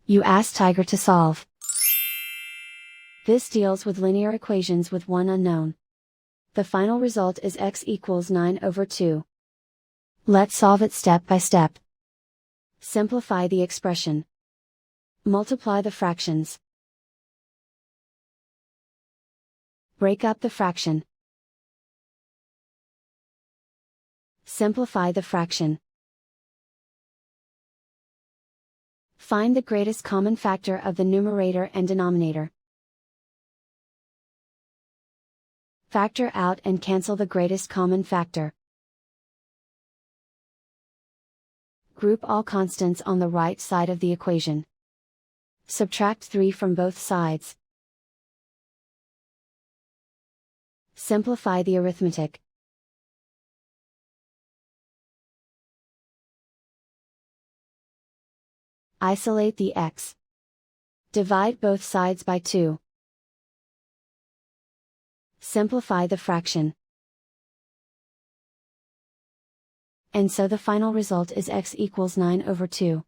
You ask Tiger to solve. This deals with linear equations with one unknown. The final result is x equals 9/2. Let's solve it step by step. Simplify the expression. Multiply the fractions. Break up the fraction. Simplify the fraction. Find the greatest common factor of the numerator and denominator. Factor out and cancel the greatest common factor. Group all constants on the right side of the equation. Subtract 3 from both sides. Simplify the arithmetic. Isolate the x. Divide both sides by 2. Simplify the fraction. And so the final result is x equals 9/2.